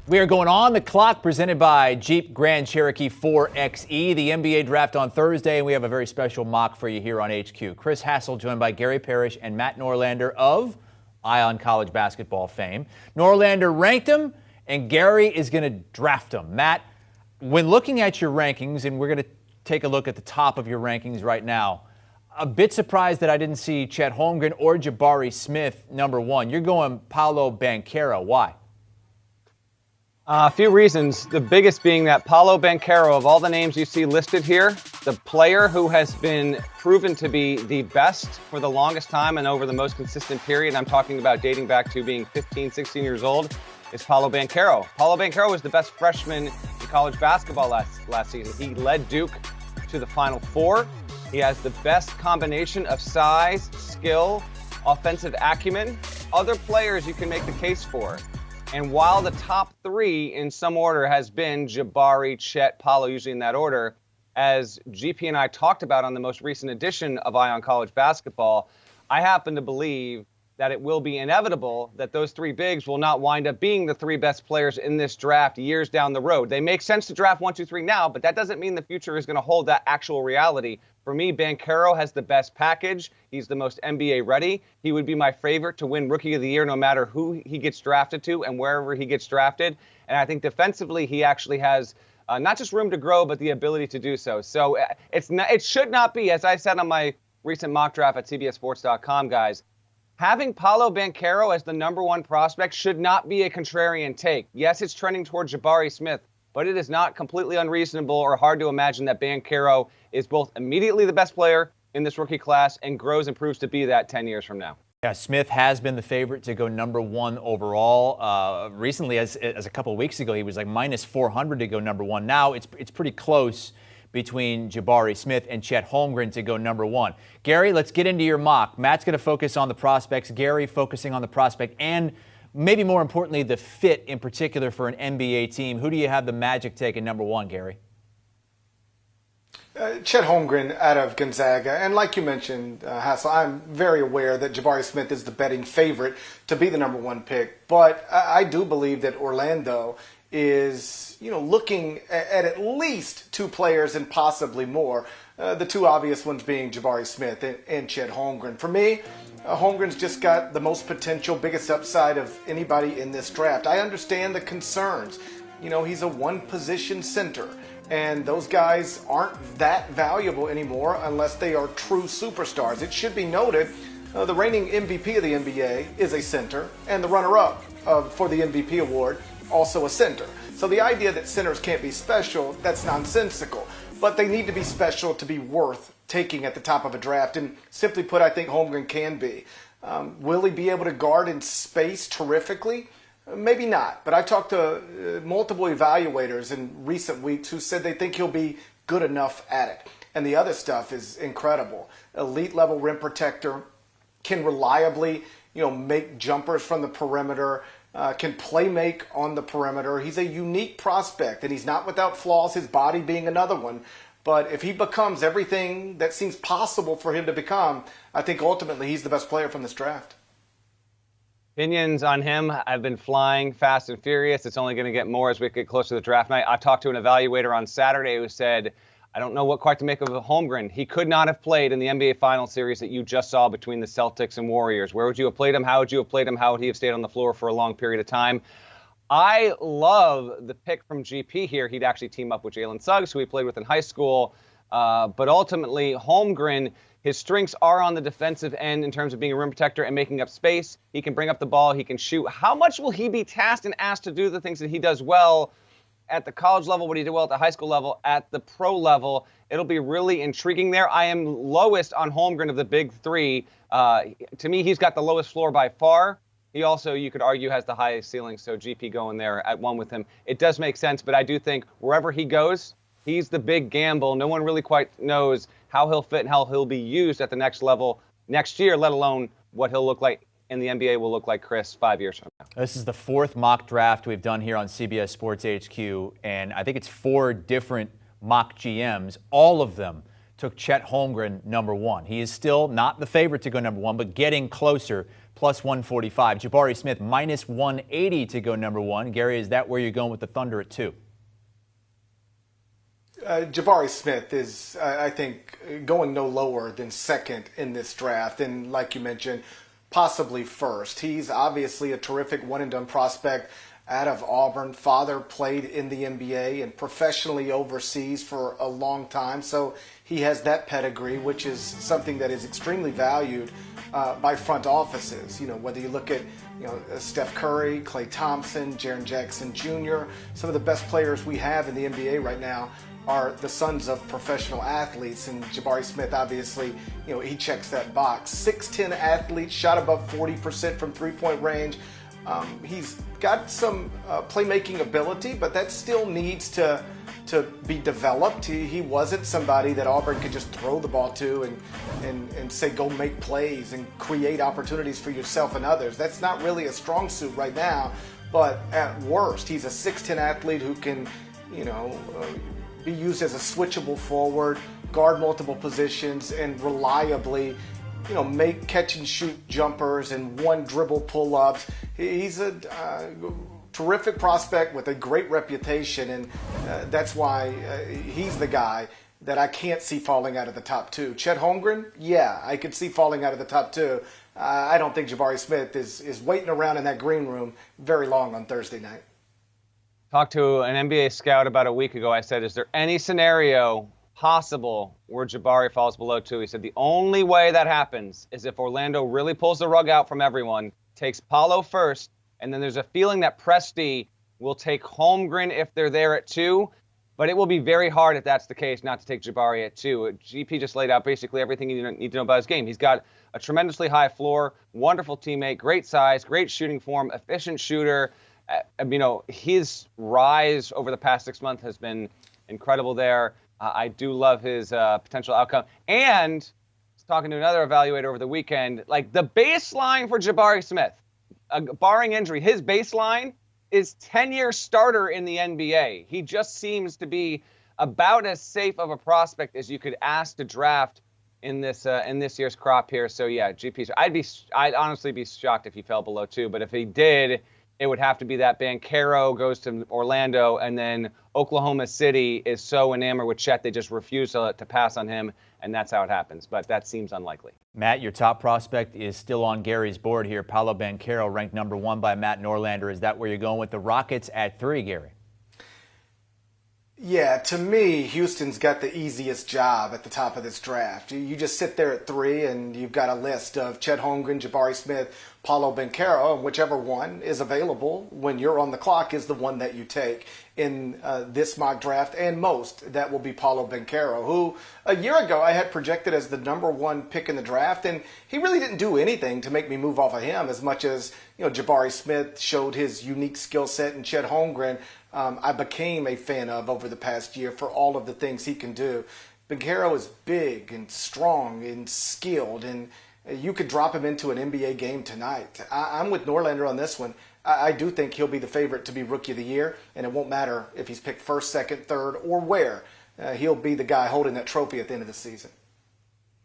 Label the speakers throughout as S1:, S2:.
S1: We are going on the clock, presented by Jeep Grand Cherokee 4xe. The NBA draft on Thursday, and we have a very special mock for you here on HQ. Chris Hassel joined by Gary Parrish and Matt Norlander of Ion College basketball fame. Norlander ranked him, and Gary is going to draft him. Matt, when looking at your rankings, and we're going to take a look at the top of your rankings right now, a bit surprised that I didn't see Chet Holmgren or Jabari Smith number one. You're going Paolo Banchero. Why?
S2: A few reasons, the biggest being that Paolo Banchero, of all the names you see listed here, the player who has been proven to be the best for the longest time and over the most consistent period, I'm talking about dating back to being 15, 16 years old, is Paolo Banchero. Paolo Banchero was the best freshman in college basketball last season. He led Duke to the Final Four. He has the best combination of size, skill, offensive acumen. Other players you can make the case for. And while the top three in some order has been Jabari, Chet, Paolo, usually in that order, as GP and I talked about on the most recent edition of Ion College Basketball, I happen to believe that it will be inevitable that those three bigs will not wind up being the three best players in this draft years down the road. They make sense to draft 1, 2, 3 now, but that doesn't mean the future is going to hold that actual reality. For me, Banchero has the best package. He's the most NBA ready. He would be my favorite to win Rookie of the Year no matter who he gets drafted to and wherever he gets drafted. And I think defensively he actually has not just room to grow, but the ability to do so. So it should not be, as I said on my recent mock draft at CBSSports.com, guys, having Paolo Banchero as the number one prospect should not be a contrarian take. Yes, it's trending toward Jabari Smith, but it is not completely unreasonable or hard to imagine that Banchero is both immediately the best player in this rookie class and grows and proves to be that 10 years from now.
S1: Yeah, Smith has been the favorite to go number one overall. Recently, as a couple of weeks ago, he was like minus 400 to go number one. Now it's pretty close between Jabari Smith and Chet Holmgren to go number one. Gary, let's get into your mock. Matt's going to focus on the prospects. Gary focusing on the prospect and maybe more importantly, the fit in particular for an NBA team. Who do you have the Magic taking number one, Gary?
S3: Chet Holmgren out of Gonzaga. And like you mentioned, Hassel, I'm very aware that Jabari Smith is the betting favorite to be the number one pick. But I do believe that Orlando is, looking at least two players and possibly more. The two obvious ones being Jabari Smith and Chet Holmgren. For me, Holmgren's just got the most potential, biggest upside of anybody in this draft. I understand the concerns. He's a one-position center, and those guys aren't that valuable anymore unless they are true superstars. It should be noted, the reigning MVP of the NBA is a center, and the runner-up for the MVP award, also a center. So the idea that centers can't be special, that's nonsensical. But they need to be special to be worth taking at the top of a draft. And simply put, I think Holmgren can be. Will he be able to guard in space terrifically? Maybe not. But I've talked to multiple evaluators in recent weeks who said they think he'll be good enough at it. And the other stuff is incredible. Elite level rim protector, can reliably, make jumpers from the perimeter, can play make on the perimeter. He's a unique prospect, and he's not without flaws, his body being another one. But if he becomes everything that seems possible for him to become, I think ultimately he's the best player from this draft.
S2: Opinions on him have been flying fast and furious. It's only going to get more as we get closer to the draft night. I talked to an evaluator on Saturday who said, I don't know what quite to make of Holmgren. He could not have played in the NBA Finals series that you just saw between the Celtics and Warriors. Where would you have played him? How would you have played him? How would he have stayed on the floor for a long period of time? I love the pick from GP here. He'd actually team up with Jalen Suggs, who he played with in high school. But ultimately, Holmgren, his strengths are on the defensive end in terms of being a rim protector and making up space. He can bring up the ball. He can shoot. How much will he be tasked and asked to do the things that he does well at the college level, what he did well at the high school level, at the pro level? It'll be really intriguing there. I am lowest on Holmgren of the big three. To me, he's got the lowest floor by far. He also, you could argue, has the highest ceiling, so GP going there at one with him. It does make sense, but I do think wherever he goes, he's the big gamble. No one really quite knows how he'll fit and how he'll be used at the next level next year, let alone what he'll look like in the NBA will look like Chris 5 years from now.
S1: This is the fourth mock draft we've done here on CBS Sports HQ, and I think it's 4 different mock GMs, all of them took Chet Holmgren number 1. He is still not the favorite to go number 1, but getting closer, plus 145. Jabari Smith minus 180 to go number 1. Gary, is that where you're going with the Thunder at 2?
S3: Jabari Smith is, I think, going no lower than second in this draft. And like you mentioned, possibly first. He's obviously a terrific one-and-done prospect out of Auburn. Father played in the NBA and professionally overseas for a long time. So he has that pedigree, which is something that is extremely valued by front offices. You know, whether you look at Steph Curry, Klay Thompson, Jaren Jackson Jr., some of the best players we have in the NBA right now are the sons of professional athletes, and Jabari Smith, obviously, he checks that box. 6'10" athlete, shot above 40% from three-point range. He's got some playmaking ability, but that still needs to be developed. He wasn't somebody that Auburn could just throw the ball to and say, go make plays and create opportunities for yourself and others. That's not really a strong suit right now, but at worst, he's a 6'10" athlete who can, be used as a switchable forward, guard multiple positions, and reliably, make catch and shoot jumpers and one dribble pull-ups. He's a terrific prospect with a great reputation, and that's why he's the guy that I can't see falling out of the top 2. Chet Holmgren, yeah, I could see falling out of the top 2. I don't think Jabari Smith is waiting around in that green room very long on Thursday night.
S2: Talked to an NBA scout about a week ago. I said, is there any scenario possible where Jabari falls below 2? He said the only way that happens is if Orlando really pulls the rug out from everyone, takes Paolo first, and then there's a feeling that Presti will take Holmgren if they're there at 2. But it will be very hard, if that's the case, not to take Jabari at 2. GP just laid out basically everything you need to know about his game. He's got a tremendously high floor, wonderful teammate, great size, great shooting form, efficient shooter. His rise over the past 6 months has been incredible there. I do love his potential outcome. And I was talking to another evaluator over the weekend, like the baseline for Jabari Smith, barring injury, his baseline is 10-year starter in the NBA. He just seems to be about as safe of a prospect as you could ask to draft in this year's crop here. So yeah, GP. I'd honestly be shocked if he fell below 2, but if he did, it would have to be that Banchero goes to Orlando, and then Oklahoma City is so enamored with Chet they just refuse to pass on him, and that's how it happens. But that seems unlikely.
S1: Matt, your top prospect is still on Gary's board here. Paolo Banchero, ranked number 1 by Matt Norlander. Is that where you're going with the Rockets at 3, Gary?
S3: Yeah, to me, Houston's got the easiest job at the top of this draft. You just sit there at 3, and you've got a list of Chet Holmgren, Jabari Smith, Paolo Banchero, and whichever one is available when you're on the clock is the one that you take in this mock draft, and most, that will be Paolo Banchero, who a year ago I had projected as the number 1 pick in the draft, and he really didn't do anything to make me move off of him as much as Jabari Smith showed his unique skill set, and Chet Holmgren I became a fan of over the past year for all of the things he can do. Banchero is big and strong and skilled, and you could drop him into an NBA game tonight. I'm with Norlander on this one. I do think he'll be the favorite to be Rookie of the Year, and it won't matter if he's picked first, second, third, or where. He'll be the guy holding that trophy at the end of the season.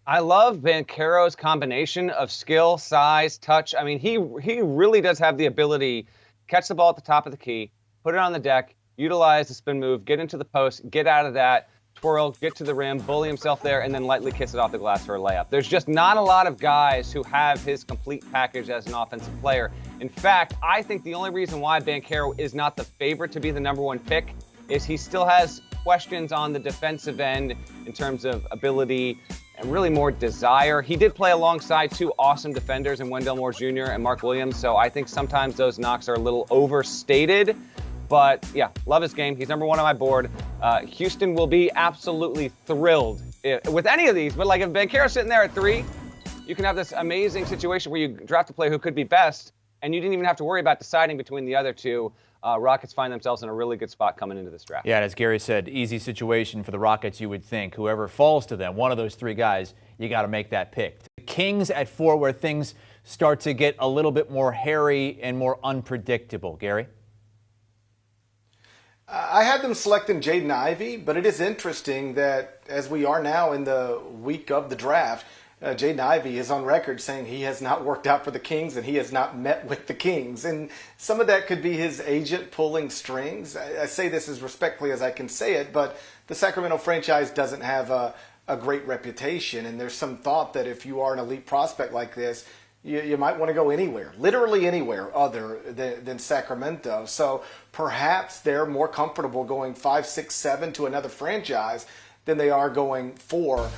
S2: I love Banchero's combination of skill, size, touch. I mean, he really does have the ability to catch the ball at the top of the key, put it on the deck, utilize the spin move, get into the post, get out of that, twirl, get to the rim, bully himself there, and then lightly kiss it off the glass for a layup. There's just not a lot of guys who have his complete package as an offensive player. In fact, I think the only reason why Banchero is not the favorite to be the number 1 pick is he still has questions on the defensive end in terms of ability and really more desire. He did play alongside 2 awesome defenders in Wendell Moore Jr. and Mark Williams, so I think sometimes those knocks are a little overstated. But yeah, love his game. He's number 1 on my board. Houston will be absolutely thrilled with any of these. But like if Banchero's sitting there at 3, you can have this amazing situation where you draft a player who could be best, and you didn't even have to worry about deciding between the other 2. Rockets find themselves in a really good spot coming into this draft.
S1: Yeah, and as Gary said, easy situation for the Rockets, you would think. Whoever falls to them, one of those 3 guys, you got to make that pick. The Kings at 4, where things start to get a little bit more hairy and more unpredictable. Gary?
S3: I had them selecting Jaden Ivey, but it is interesting that as we are now in the week of the draft, Jaden Ivey is on record saying he has not worked out for the Kings and he has not met with the Kings. And some of that could be his agent pulling strings. I say this as respectfully as I can say it, but the Sacramento franchise doesn't have a great reputation. And there's some thought that if you are an elite prospect like this, you might want to go anywhere, literally anywhere other than Sacramento. So perhaps they're more comfortable going 5, 6, 7 to another franchise than they are going 4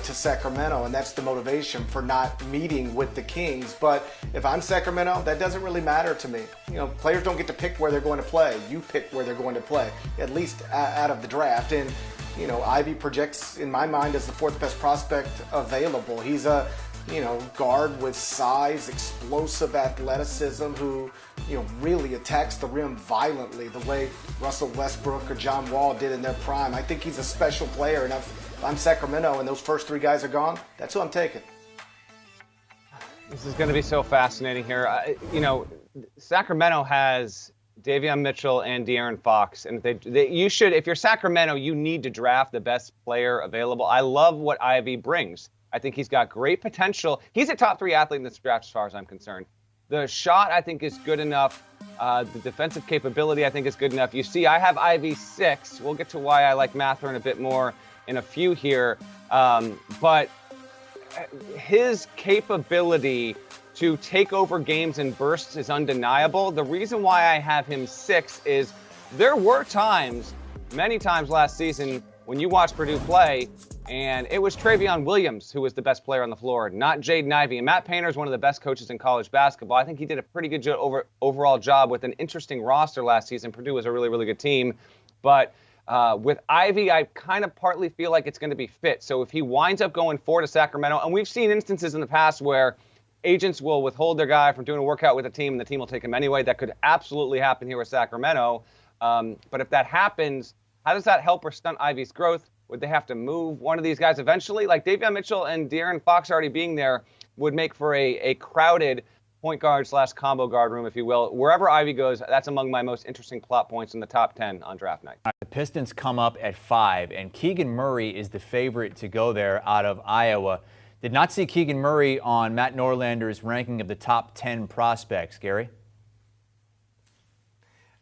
S3: to Sacramento, and that's the motivation for not meeting with the Kings. But if I'm Sacramento, that doesn't really matter to me. You know, players don't get to pick where they're going to play. You pick where they're going to play, at least out of the draft. And, you know, Ivy projects, in my mind, as the 4th best prospect available. He's a guard with size, explosive athleticism who, really attacks the rim violently the way Russell Westbrook or John Wall did in their prime. I think he's a special player, and if I'm Sacramento and those first 3 guys are gone, that's who I'm taking.
S2: This is going to be so fascinating here. Sacramento has Davion Mitchell and De'Aaron Fox, and you should, if you're Sacramento, you need to draft the best player available. I love what Ivy brings. I think he's got great potential. He's a top 3 athlete in this draft as far as I'm concerned. The shot, I think, is good enough. The defensive capability, I think, is good enough. You see, I have Ivy 6. We'll get to why I like Mathurin a bit more in a few here. But his capability to take over games in bursts is undeniable. The reason why I have him 6 is there were times, many times last season, when you watched Purdue play, and it was Travion Williams who was the best player on the floor, not Jaden Ivey. And Matt Painter is one of the best coaches in college basketball. I think he did a pretty good overall job with an interesting roster last season. Purdue was a really, really good team. But with Ivy, I kind of partly feel like it's going to be fit. So if he winds up going 4 to Sacramento, and we've seen instances in the past where agents will withhold their guy from doing a workout with a team, and the team will take him anyway. That could absolutely happen here with Sacramento. But if that happens, how does that help or stunt Ivy's growth? Would they have to move one of these guys eventually? Like Davion Mitchell and De'Aaron Fox already being there would make for a crowded point guard / combo guard room, if you will. Wherever Ivy goes, that's among my most interesting plot points in the top 10 on draft night.
S1: The Pistons come up at 5, and Keegan Murray is the favorite to go there out of Iowa. Did not see Keegan Murray on Matt Norlander's ranking of the top 10 prospects. Gary?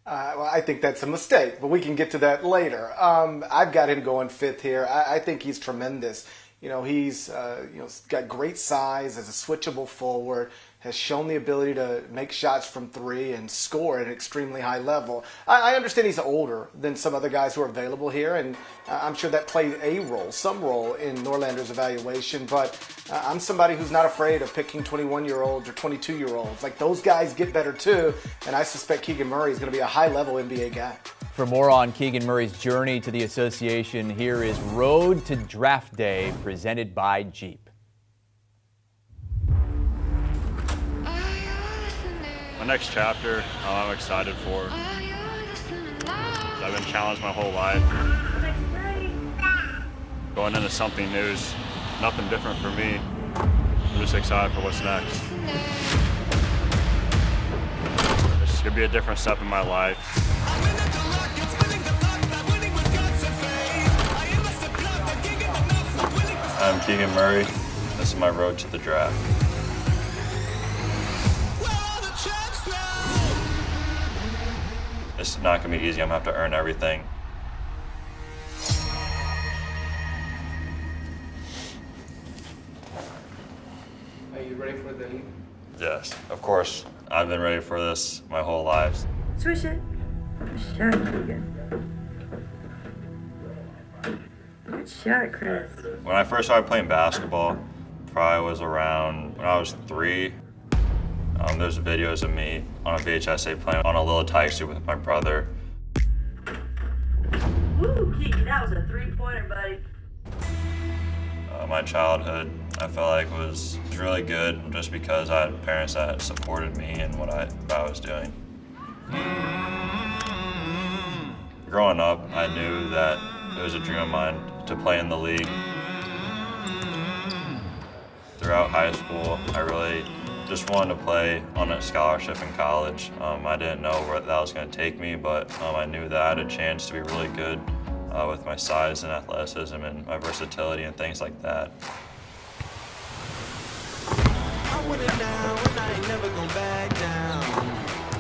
S3: Well, I think that's a mistake, but we can get to that later. I've got him going 5th here. I think he's tremendous. He's got great size as a switchable forward, has shown the ability to make shots from 3 and score at an extremely high level. I understand he's older than some other guys who are available here, and I'm sure that played some role in Norlander's evaluation, but I'm somebody who's not afraid of picking 21-year-olds or 22-year-olds. Like, those guys get better too, and I suspect Keegan Murray is going to be a high-level NBA guy.
S1: For more on Keegan Murray's journey to the association, here is Road to Draft Day, presented by Jeep.
S4: My next chapter, I'm excited for. I've been challenged my whole life. Going into something new is nothing different for me. I'm just excited for what's next. It's going to be a different step in my life. I'm Keegan Murray. This is my road to the draft. It's not going to be easy. I'm going to have to earn everything.
S3: Are you ready for the lead?
S4: Yes, of course. I've been ready for this my whole life.
S5: Swish it. Shot, Keegan. Good shot, Chris.
S4: When I first started playing basketball, probably was around when I was 3. There's videos of me on a VHS tape playing on a little tight suit with my brother.
S5: Woo, Keegan, that was a 3-pointer, buddy.
S4: My childhood, I felt like was really good just because I had parents that supported me and what I was doing. Growing up, I knew that it was a dream of mine to play in the league. Throughout high school, I really just wanted to play on a scholarship in college. I didn't know where that was going to take me, but I knew that I had a chance to be really good with my size and athleticism and my versatility and things like that.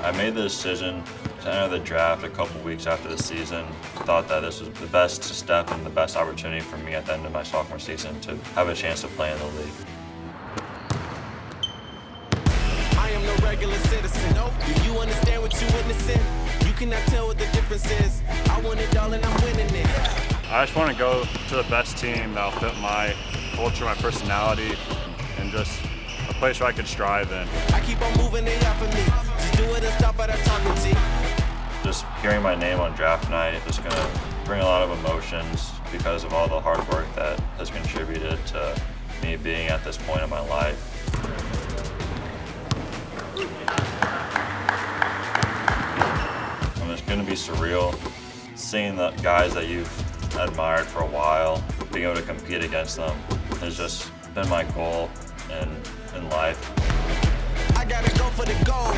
S4: I made the decision to enter the draft a couple weeks after the season. Thought that this was the best step and the best opportunity for me at the end of my sophomore season to have a chance to play in the league.
S6: I am no regular citizen. Do you understand what you're witnessing? You cannot tell what the difference is. I want it all and I'm winning it.
S7: I just want to go to the best team that'll fit my culture, my personality, and just a place where I could strive in.
S6: I keep on moving, they off of me. Just do it and stop at a talking to.
S4: Just hearing my name on draft night is going to bring a lot of emotions because of all the hard work that has contributed to me being at this point in my life. And it's going to be surreal seeing the guys that you've admired for a while, being able to compete against them has just been my goal in life.
S6: I gotta go for the goal.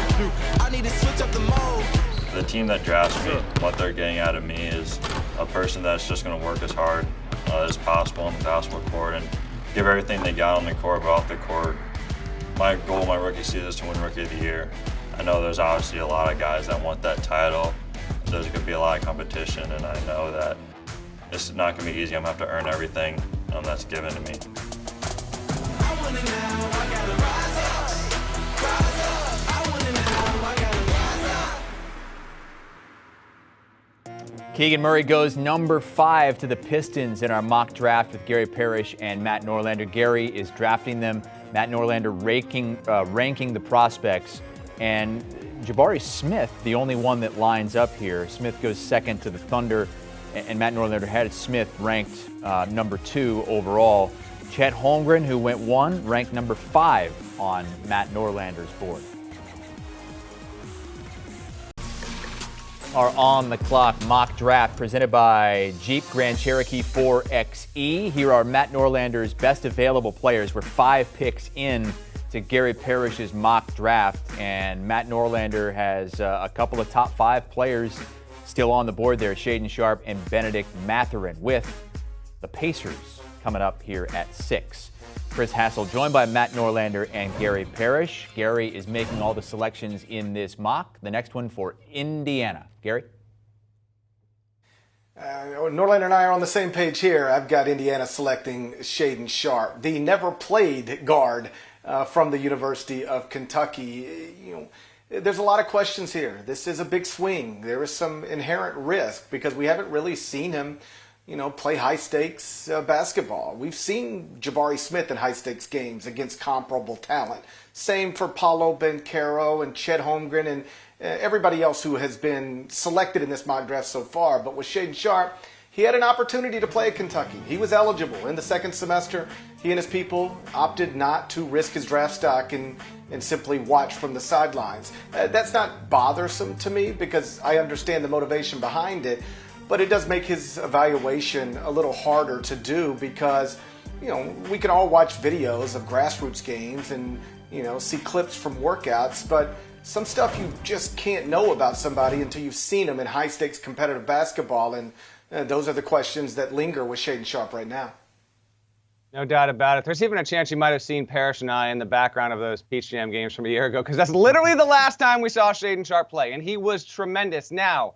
S6: I need to switch up the mode.
S4: The team that drafts me, what they're getting out of me is a person that's just going to work as hard as possible on the basketball court and give everything they got on the court, but off the court. My goal my rookie season is to win Rookie of the Year. I know there's obviously a lot of guys that want that title. There's going to be a lot of competition, and I know that it's not going to be easy. I'm going to have to earn everything that's given to me.
S6: I want it now. I gotta rise up. Rise up. I want it now. I gotta rise up.
S1: Keegan Murray goes number 5 to the Pistons in our mock draft with Gary Parrish and Matt Norlander. Gary is drafting them. Matt Norlander ranking the prospects. And Jabari Smith, the only one that lines up here. Smith goes second to the Thunder, and Matt Norlander had Smith ranked number 2 overall. Chet Holmgren, who went 1, ranked number 5 on Matt Norlander's board. Our on-the-clock mock draft presented by Jeep Grand Cherokee 4xe. Here are Matt Norlander's best available players. We're 5 picks in to Gary Parrish's mock draft, and Matt Norlander has a couple of top 5 players still on the board there, Shaedon Sharpe and Benedict Mathurin, with the Pacers coming up here at 6. Chris Hassel joined by Matt Norlander and Gary Parrish. Gary is making all the selections in this mock. The next one for Indiana. Gary?
S3: Norlander and I are on the same page here. I've got Indiana selecting Shaedon Sharpe, the never played guard from the University of Kentucky. There's a lot of questions here. This is a big swing. There is some inherent risk because we haven't really seen him play high-stakes basketball. We've seen Jabari Smith in high-stakes games against comparable talent. Same for Paolo Banchero and Chet Holmgren and everybody else who has been selected in this mock draft so far. But with Shaedon Sharpe, he had an opportunity to play at Kentucky. He was eligible in the second semester. He and his people opted not to risk his draft stock and simply watch from the sidelines. That's not bothersome to me because I understand the motivation behind it. But it does make his evaluation a little harder to do because, we can all watch videos of grassroots games and, see clips from workouts, but some stuff you just can't know about somebody until you've seen them in high-stakes competitive basketball, and those are the questions that linger with Shaedon Sharpe right now.
S2: No doubt about it. There's even a chance you might have seen Parrish and I in the background of those Peach Jam games from a year ago because that's literally the last time we saw Shaedon Sharpe play, and he was tremendous. Now,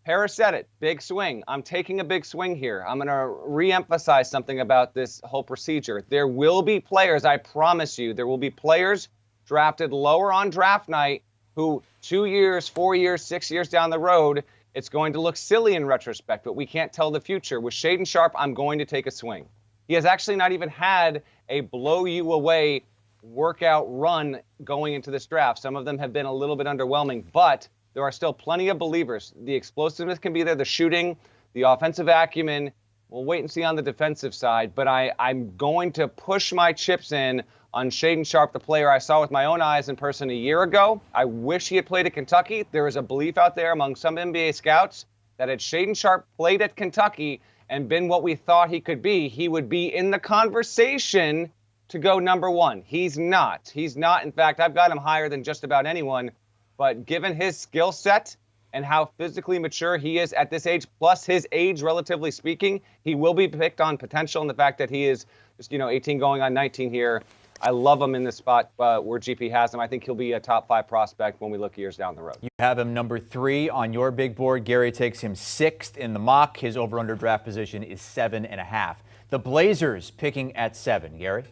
S2: Parrish said it, big swing. I'm taking a big swing here. I'm going to re-emphasize something about this whole procedure. There will be players, I promise you, there will be players drafted lower on draft night who 2 years, 4 years, 6 years down the road, it's going to look silly in retrospect, but we can't tell the future. With Shaedon Sharpe, I'm going to take a swing. He has actually not even had a blow-you-away workout run going into this draft. Some of them have been a little bit underwhelming, but there are still plenty of believers. The explosiveness can be there, the shooting, the offensive acumen. We'll wait and see on the defensive side, but I'm going to push my chips in on Shaedon Sharpe, the player I saw with my own eyes in person a year ago. I wish he had played at Kentucky. There is a belief out there among some NBA scouts that had Shaedon Sharpe played at Kentucky and been what we thought he could be, he would be in the conversation to go number one. He's not. He's not. In fact, I've got him higher than just about anyone. But given his skill set and how physically mature he is at this age, plus his age, relatively speaking, he will be picked on potential and the fact that he is just, 18 going on 19 here. I love him in this spot where GP has him. I think he'll be a top 5 prospect when we look years down the road.
S1: You have him number 3 on your big board. Gary takes him 6th in the mock. His over-under draft position is 7.5. The Blazers picking at 7. Gary?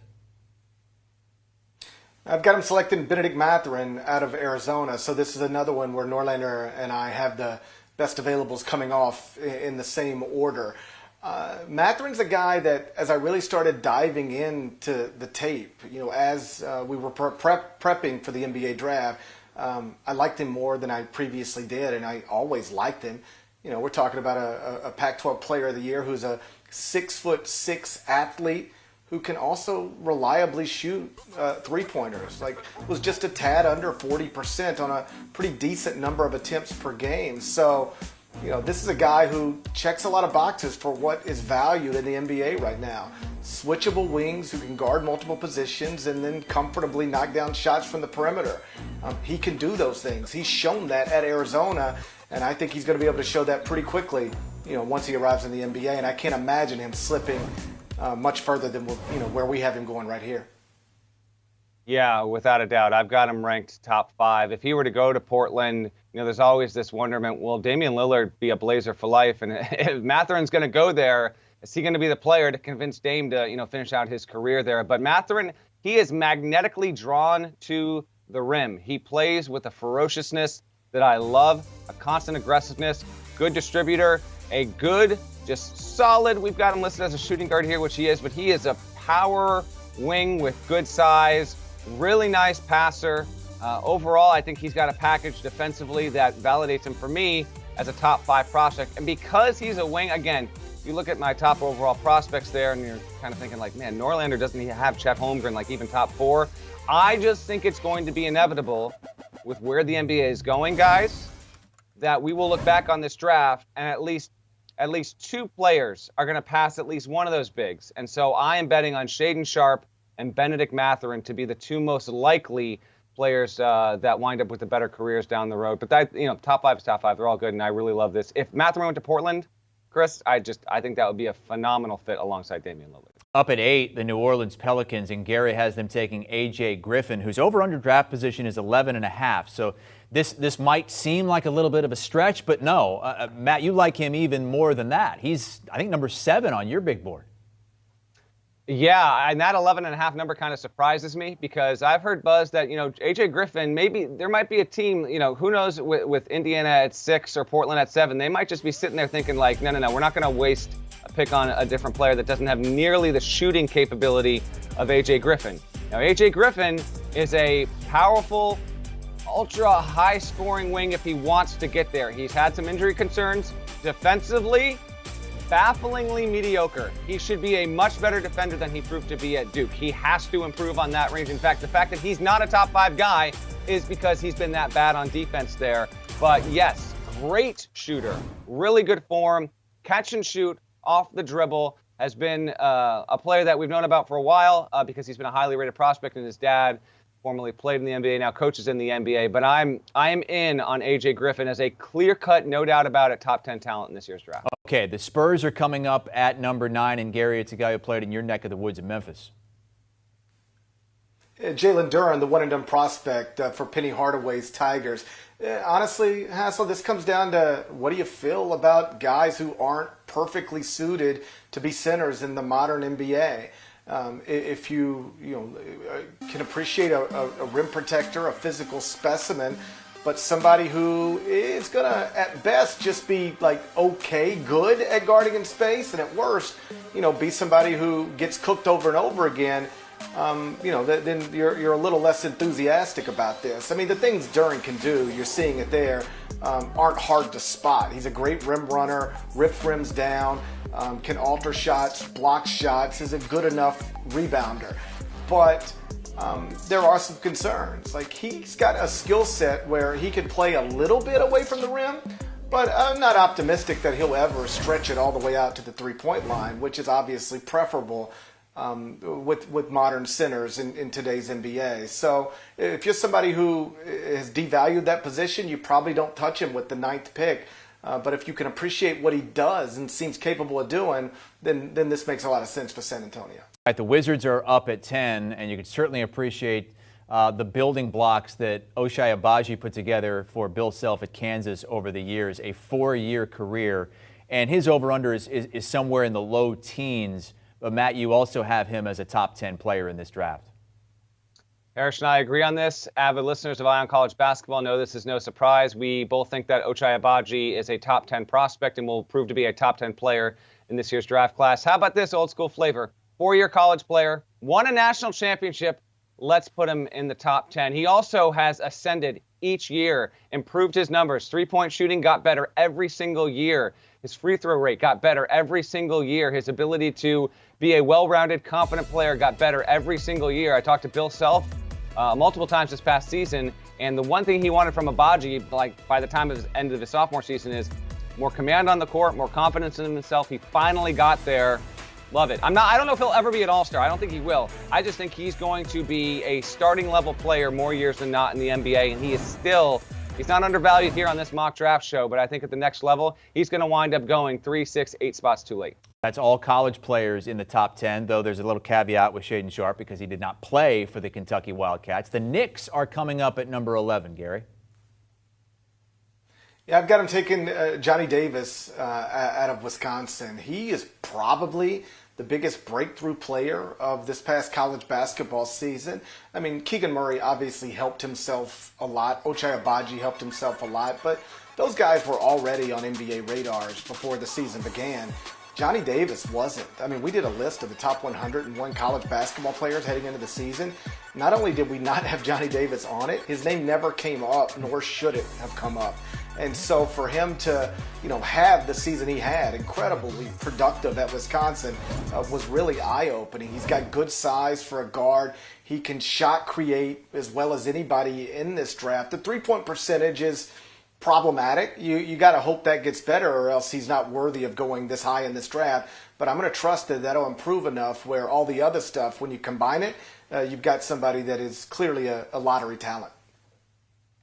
S3: I've got him selecting Benedict Mathurin out of Arizona. So this is another one where Norlander and I have the best availables coming off in the same order. Mathurin's a guy that, as I really started diving into the tape, as we were prepping for the NBA draft, I liked him more than I previously did, and I always liked him. We're talking about a Pac-12 Player of the Year who's a 6'6" athlete who can also reliably shoot three-pointers. Was just a tad under 40% on a pretty decent number of attempts per game. So, this is a guy who checks a lot of boxes for what is valued in the NBA right now. Switchable wings who can guard multiple positions and then comfortably knock down shots from the perimeter. He can do those things. He's shown that at Arizona, and I think he's going to be able to show that pretty quickly, once he arrives in the NBA. And I can't imagine him slipping much further than where we have him going right here.
S2: Yeah, without a doubt. I've got him ranked top 5. If he were to go to Portland, there's always this wonderment, will Damian Lillard be a Blazer for life? And if Mathurin's going to go there, is he going to be the player to convince Dame to, finish out his career there? But Mathurin, he is magnetically drawn to the rim. He plays with a ferociousness that I love, a constant aggressiveness, good distributor, a good, just solid, we've got him listed as a shooting guard here, which he is, but he is a power wing with good size, really nice passer. Overall, I think he's got a package defensively that validates him for me as a top 5 prospect. And because he's a wing, again, you look at my top overall prospects there and you're kind of thinking man, Norlander doesn't have Chet Holmgren even top 4. I just think it's going to be inevitable with where the NBA is going, guys, that we will look back on this draft and at least 2 players are going to pass at least one of those bigs. And so I am betting on Shaedon Sharpe and Benedict Mathurin to be the 2 most likely players that wind up with the better careers down the road. But that, top 5 is top 5. They're all good, and I really love this. If Mathurin went to Portland, Chris, I think that would be a phenomenal fit alongside Damian Lillard.
S1: Up at 8, the New Orleans Pelicans, and Gary has them taking A.J. Griffin, whose over-under draft position is 11.5. So this might seem like a little bit of a stretch, but no. Matt, you like him even more than that. He's, I think, number 7 on your big board.
S2: Yeah, and that 11.5 number kind of surprises me because I've heard buzz that, A.J. Griffin, maybe there might be a team, who knows, with Indiana at 6 or Portland at 7. They might just be sitting there thinking no, we're not going to waste a pick on a different player that doesn't have nearly the shooting capability of A.J. Griffin. Now, A.J. Griffin is a powerful, ultra high-scoring wing if he wants to get there. He's had some injury concerns. Defensively, bafflingly mediocre. He should be a much better defender than he proved to be at Duke. He has to improve on that range. In fact, the fact that he's not a top 5 guy is because he's been that bad on defense there. But yes, great shooter, really good form, catch and shoot off the dribble, has been a player that we've known about for a while because he's been a highly rated prospect, and his dad formerly played in the NBA, now coaches in the NBA. But I am in on A.J. Griffin as a clear-cut, no doubt about it, top 10 talent in this year's draft.
S1: Okay, the Spurs are coming up at number 9, and Gary, it's a guy who played in your neck of the woods in Memphis.
S3: Jalen Duren, the one-and-done prospect for Penny Hardaway's Tigers. Honestly, Hassel, this comes down to what do you feel about guys who aren't perfectly suited to be centers in the modern NBA? If you can appreciate a rim protector, a physical specimen, but somebody who is going to, at best, just be okay, good at guarding in space, and at worst, be somebody who gets cooked over and over again, then you're a little less enthusiastic about this. I mean, the things Duren can do, you're seeing it there, aren't hard to spot. He's a great rim runner, rips rims down, can alter shots, block shots, is a good enough rebounder. But there are some concerns. He's got a skill set where he can play a little bit away from the rim, but I'm not optimistic that he'll ever stretch it all the way out to the three-point line, which is obviously preferable with modern centers in today's NBA. So if you're somebody who has devalued that position, you probably don't touch him with the 9th pick. But if you can appreciate what he does and seems capable of doing, then this makes a lot of sense for San Antonio.
S1: All right, the Wizards are up at 10, and you can certainly appreciate the building blocks that Ochai Agbaji put together for Bill Self at Kansas over the years, a 4-year career. And his over-under is somewhere in the low teens. But, Matt, you also have him as a top 10 player in this draft.
S2: Parrish and I agree on this. Avid listeners of Eye on College Basketball know this is no surprise. We both think that Ochai Agbaji is a top 10 prospect and will prove to be a top 10 player in this year's draft class. How about this old school flavor? 4-year college player, won a national championship. Let's put him in the top 10. He also has ascended each year, improved his numbers. 3-point shooting got better every single year. His free throw rate got better every single year. His ability to be a well-rounded, competent player got better every single year. I talked to Bill Self multiple times this past season, and the one thing he wanted from Agbaji, like by the time of his end of his sophomore season, is more command on the court, more confidence in himself. He finally got there. Love it. I don't know if he'll ever be an all-star. I don't think he will. I just think he's going to be a starting level player more years than not in the NBA, and he's not undervalued here on this mock draft show, but I think at the next level, he's going to wind up going 3, 6, 8 spots too late.
S1: That's all college players in the top 10, though there's a little caveat with Shaedon Sharpe because he did not play for the Kentucky Wildcats. The Knicks are coming up at number 11, Gary.
S3: Yeah, I've got him taking Johnny Davis out of Wisconsin. He is probably the biggest breakthrough player of this past college basketball season. I mean, Keegan Murray obviously helped himself a lot. Ochai Agbaji helped himself a lot. But those guys were already on NBA radars before the season began. Johnny Davis wasn't. I mean, we did a list of the top 101 college basketball players heading into the season. Not only did we not have Johnny Davis on it, his name never came up, nor should it have come up. And so for him to, have the season he had, incredibly productive at Wisconsin, was really eye-opening. He's got good size for a guard. He can shot create as well as anybody in this draft. The three-point percentage is problematic. You got to hope that gets better, or else he's not worthy of going this high in this draft. But I'm going to trust that that'll improve enough where all the other stuff, when you combine it, you've got somebody that is clearly a lottery talent.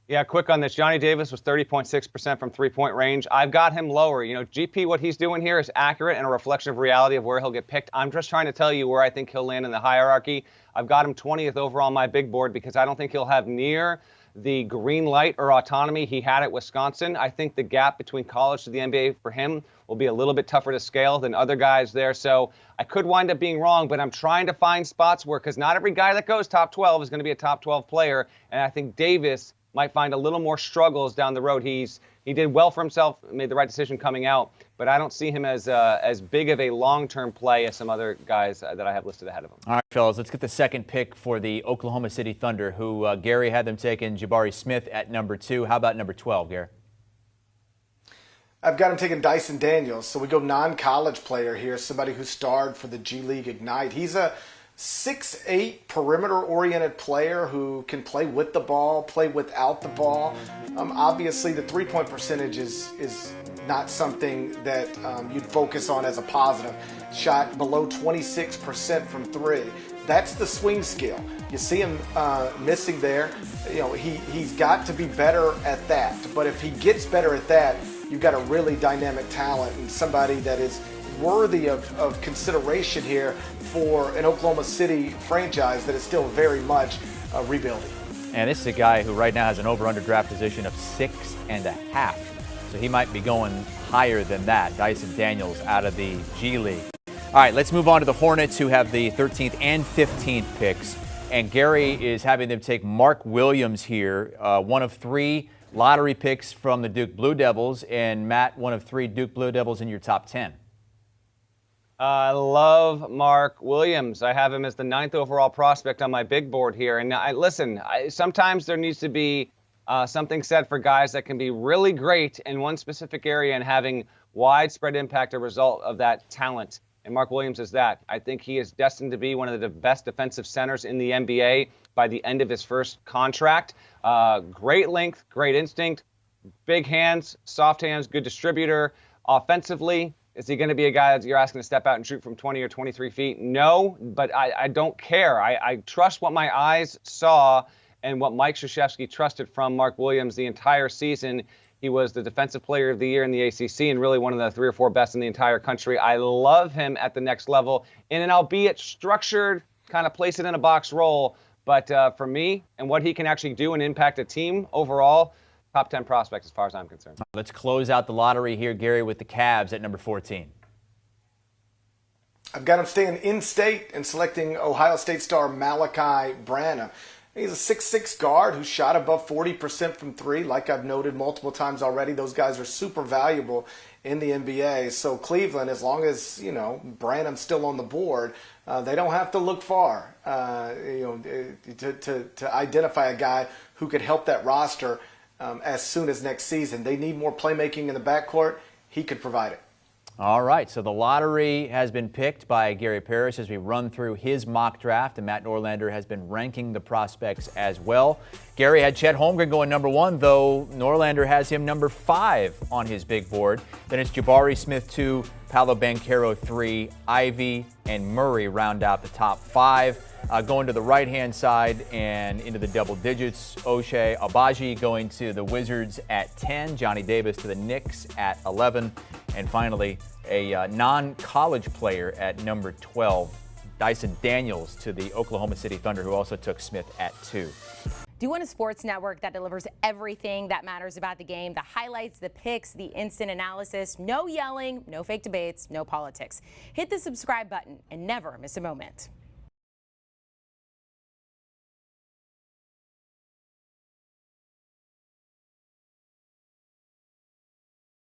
S2: Yeah, quick on this. Johnny Davis was 30.6% from three-point range. I've got him lower. GP, what he's doing here is accurate and a reflection of reality of where he'll get picked. I'm just trying to tell you where I think he'll land in the hierarchy. I've got him 20th overall on my big board because I don't think he'll have near the green light or autonomy he had at Wisconsin. I think the gap between college to the NBA for him will be a little bit tougher to scale than other guys there. So I could wind up being wrong, but I'm trying to find spots where, because not every guy that goes top 12 is going to be a top 12 player. And I think Davis might find a little more struggles down the road. He did well for himself, made the right decision coming out, but I don't see him as big of a long-term play as some other guys that I have listed ahead of him.
S1: All right, fellas, let's get the second pick for the Oklahoma City Thunder, who Gary had them taking Jabari Smith at number 2. How about number 12, Gary?
S3: I've got him taking Dyson Daniels. So we go non-college player here, somebody who starred for the G League Ignite. He's a 6'8", perimeter-oriented player who can play with the ball, play without the ball. Obviously, the three-point percentage is not something that you'd focus on as a positive. Shot below 26% from three. That's the swing skill. You see him missing there. He's got to be better at that. But if he gets better at that, you've got a really dynamic talent and somebody that is worthy of consideration here for an Oklahoma City franchise that is still very much rebuilding.
S1: And this is a guy who right now has an over-under draft position of 6.5. So he might be going higher than that. Dyson Daniels out of the G League. All right, let's move on to the Hornets, who have the 13th and 15th picks. And Gary is having them take Mark Williams here, one of 3 lottery picks from the Duke Blue Devils. And Matt, one of 3 Duke Blue Devils in your top 10.
S2: I love Mark Williams. I have him as the 9th overall prospect on my big board here. And sometimes there needs to be something said for guys that can be really great in one specific area and having widespread impact, a result of that talent. And Mark Williams is that. I think he is destined to be one of the best defensive centers in the NBA by the end of his first contract. Great length, great instinct, big hands, soft hands, good distributor. Offensively, Is he going to be a guy that you're asking to step out and shoot from 20 or 23 feet? No, but I don't care. I trust what my eyes saw and what Mike Krzyzewski trusted from Mark Williams the entire season. He was the Defensive Player of the Year in the ACC and really one of the 3 or 4 best in the entire country. I love him at the next level in an albeit structured, kind of place it in a box role. But for me and what he can actually do and impact a team overall, top 10 prospect as far as I'm concerned.
S1: Let's close out the lottery here, Gary, with the Cavs at number 14.
S3: I've got him staying in-state and selecting Ohio State star Malachi Branham. He's a 6'6" guard who shot above 40% from 3. Like I've noted multiple times already, those guys are super valuable in the NBA. So Cleveland, as long as, Branham's still on the board, they don't have to look far, to identify a guy who could help that roster as soon as next season. They need more playmaking in the backcourt. He could provide it.
S1: All right, so the lottery has been picked by Gary Parrish as we run through his mock draft, and Matt Norlander has been ranking the prospects as well. Gary had Chet Holmgren going number 1, though Norlander has him number 5 on his big board. Then it's Jabari Smith 2, Paolo Banchero 3, Ivy and Murray round out the top 5. Going to the right-hand side and into the double digits, Ochai Agbaji going to the Wizards at 10, Johnny Davis to the Knicks at 11, and finally a non-college player at number 12, Dyson Daniels to the Oklahoma City Thunder, who also took Smith at 2.
S8: Do you want a sports network that delivers everything that matters about the game? The highlights, the picks, the instant analysis, no yelling, no fake debates, no politics. Hit the subscribe button and never miss a moment.